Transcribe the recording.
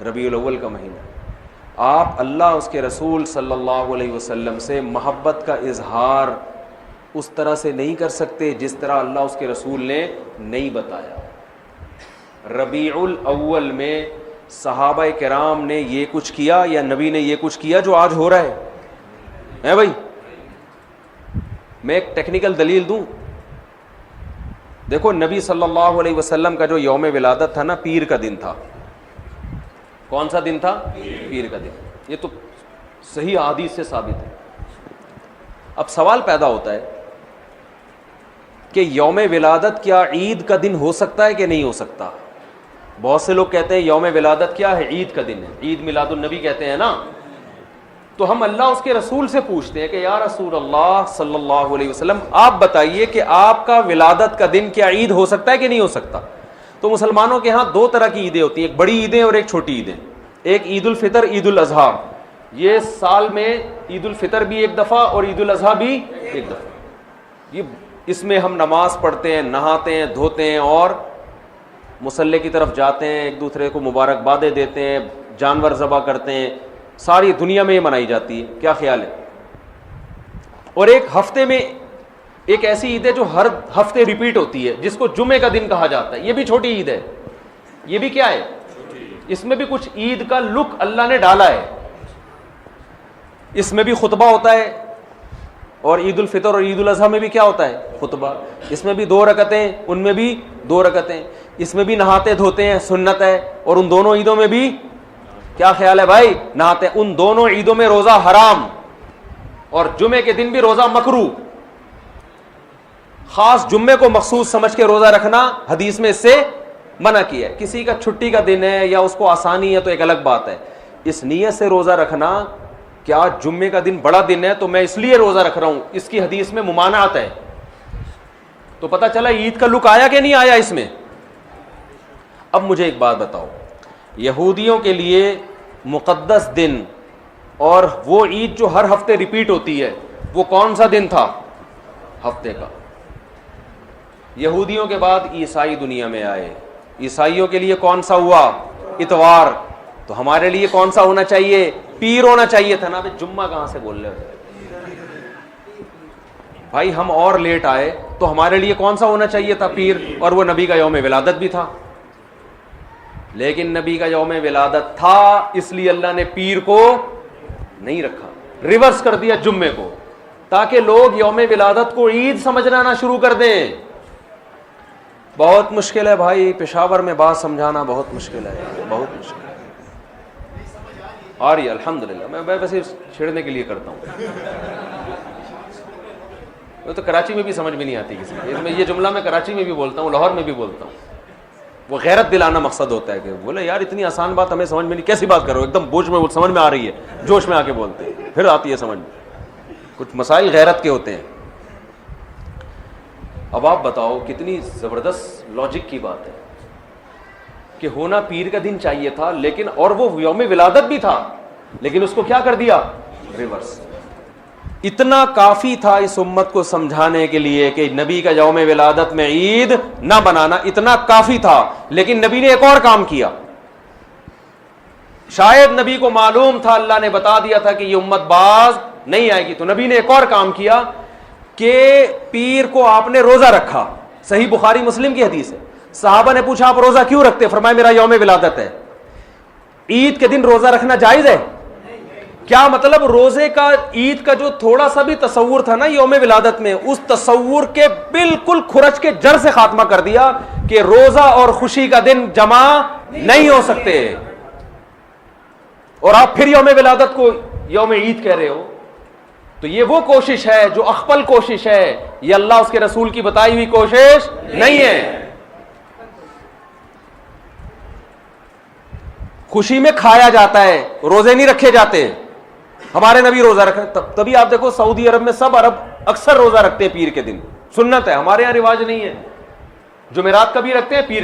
ربیع الاول کا مہینہ. آپ اللہ اس کے رسول صلی اللہ علیہ وسلم سے محبت کا اظہار اس طرح سے نہیں کر سکتے جس طرح اللہ اس کے رسول نے نہیں بتایا. ربیع الاول میں صحابہ کرام نے یہ کچھ کیا یا نبی نے یہ کچھ کیا جو آج ہو رہا ہے بھائی؟ میں ایک ٹیکنیکل دلیل دوں. دیکھو نبی صلی اللہ علیہ وسلم کا جو یوم ولادت تھا نا، پیر کا دن تھا. کون سا دن تھا؟ پیر کا دن. یہ تو صحیح حدیث سے ثابت ہے. اب سوال پیدا ہوتا ہے کہ یوم ولادت کیا عید کا دن ہو سکتا ہے کہ نہیں ہو سکتا؟ بہت سے لوگ کہتے ہیں یوم ولادت کیا ہے؟ عید کا دن ہے، عید میلاد النبی کہتے ہیں نا. تو ہم اللہ اس کے رسول سے پوچھتے ہیں کہ یا رسول اللہ صلی اللہ علیہ وسلم آپ بتائیے کہ آپ کا ولادت کا دن کیا عید ہو سکتا ہے کہ نہیں ہو سکتا؟ تو مسلمانوں کے ہاں دو طرح کی عیدیں ہوتی ہیں، ایک بڑی عیدیں اور ایک چھوٹی عیدیں. ایک عید الفطر، عید الاضحیٰ. یہ سال میں عید الفطر بھی ایک دفعہ اور عید الاضحیٰ بھی ایک دفعہ. یہ اس میں ہم نماز پڑھتے ہیں، نہاتے ہیں، دھوتے ہیں اور مصلی کی طرف جاتے ہیں، ایک دوسرے کو مبارکبادیں دیتے ہیں، جانور ذبح کرتے ہیں. ساری دنیا میں یہ منائی جاتی ہے. کیا خیال ہے؟ اور ایک ہفتے میں ایک ایسی عید ہے جو ہر ہفتے ریپیٹ ہوتی ہے، جس کو جمعے کا دن کہا جاتا ہے. یہ بھی چھوٹی عید ہے. یہ بھی کیا ہے؟ اس میں بھی کچھ عید کا لک اللہ نے ڈالا ہے. اس میں بھی خطبہ ہوتا ہے، اور عید الفطر اور عید الاضحیٰ میں بھی کیا ہوتا ہے؟ خطبہ. اس میں بھی 2 رکعتیں، ان میں بھی 2 رکعتیں. اس میں بھی نہاتے دھوتے ہیں، سنت ہے. اور ان دونوں عیدوں میں بھی کیا خیال ہے بھائی؟ نہاتے. ان دونوں عیدوں میں روزہ حرام، اور جمعے کے دن بھی روزہ مکروہ. خاص جمعے کو مخصوص سمجھ کے روزہ رکھنا حدیث میں اس سے منع کیا ہے. کسی کا چھٹی کا دن ہے یا اس کو آسانی ہے تو ایک الگ بات ہے. اس نیت سے روزہ رکھنا کیا جمعے کا دن بڑا دن ہے تو میں اس لیے روزہ رکھ رہا ہوں، اس کی حدیث میں ممانعت ہے. تو پتہ چلا عید کا لک آیا کہ نہیں آیا اس میں. اب مجھے ایک بات بتاؤ، یہودیوں کے لیے مقدس دن اور وہ عید جو ہر ہفتے ریپیٹ ہوتی ہے وہ کون سا دن تھا؟ ہفتے کا. یہودیوں کے بعد عیسائی دنیا میں آئے. عیسائیوں کے لیے کون سا ہوا؟ اتوار. تو ہمارے لیے کون سا ہونا چاہیے؟ پیر ہونا چاہیے تھا نا. جمعہ کہاں سے بول رہے ہو بھائی؟ ہم اور لیٹ آئے تو ہمارے لیے کون سا ہونا چاہیے تھا؟ پیر. اور وہ نبی کا یوم ولادت بھی تھا. لیکن نبی کا یوم ولادت تھا اس لیے اللہ نے پیر کو نہیں رکھا، ریورس کر دیا جمعے کو، تاکہ لوگ یوم ولادت کو عید سمجھنا نہ شروع کر دیں. بہت مشکل ہے بھائی، پشاور میں بات سمجھانا بہت مشکل ہے، بہت مشکل ہے. اور یہ الحمدللہ میں ویسے چھیڑنے کے لیے کرتا ہوں. وہ تو کراچی میں بھی سمجھ میں نہیں آتی کسی کو. یہ جملہ میں کراچی میں بھی بولتا ہوں، لاہور میں بھی بولتا ہوں. وہ غیرت دلانا مقصد ہوتا ہے کہ بولے یار اتنی آسان بات ہمیں سمجھ میں نہیں، کیسی بات کرو، ایک دم بوجھ میں سمجھ میں آ رہی ہے، جوش میں آ کے بولتے ہیں، پھر آتی ہے سمجھ میں. کچھ مسائل غیرت کے ہوتے ہیں. اب آپ بتاؤ کتنی زبردست لاجک کی بات ہے کہ ہونا پیر کا دن چاہیے تھا، لیکن اور وہ یوم ولادت بھی تھا، لیکن اس کو کیا کر دیا؟ ریورس. اتنا کافی تھا اس امت کو سمجھانے کے لیے کہ نبی کا یوم ولادت میں عید نہ بنانا، اتنا کافی تھا. لیکن نبی نے ایک اور کام کیا. شاید نبی کو معلوم تھا، اللہ نے بتا دیا تھا کہ یہ امت باز نہیں آئے گی، تو نبی نے ایک اور کام کیا کہ پیر کو آپ نے روزہ رکھا. صحیح بخاری مسلم کی حدیث ہے. صحابہ نے پوچھا آپ روزہ کیوں رکھتے؟ فرمایا میرا یوم ولادت ہے. عید کے دن روزہ رکھنا جائز ہے؟ کیا مطلب؟ روزے کا عید کا جو تھوڑا سا بھی تصور تھا نا یوم ولادت میں، اس تصور کے بالکل کھرچ کے جڑ سے خاتمہ کر دیا کہ روزہ اور خوشی کا دن جمع نہیں ہو سکتے. اور آپ پھر یوم ولادت کو یوم عید کہہ رہے ہو. تو یہ وہ کوشش ہے جو اخپل کوشش ہے، یہ اللہ اس کے رسول کی بتائی ہوئی کوشش نہیں ہے. خوشی میں کھایا جاتا ہے، روزے نہیں رکھے جاتے. ہمارے نبی روزہ رکھے، تبھی آپ دیکھو سعودی عرب میں سب عرب اکثر روزہ رکھتے ہیں پیر کے دن، سنت ہے. ہمارے یہاں رواج نہیں ہے. جمعرات کا بھی رکھتے ہیں، پیر کا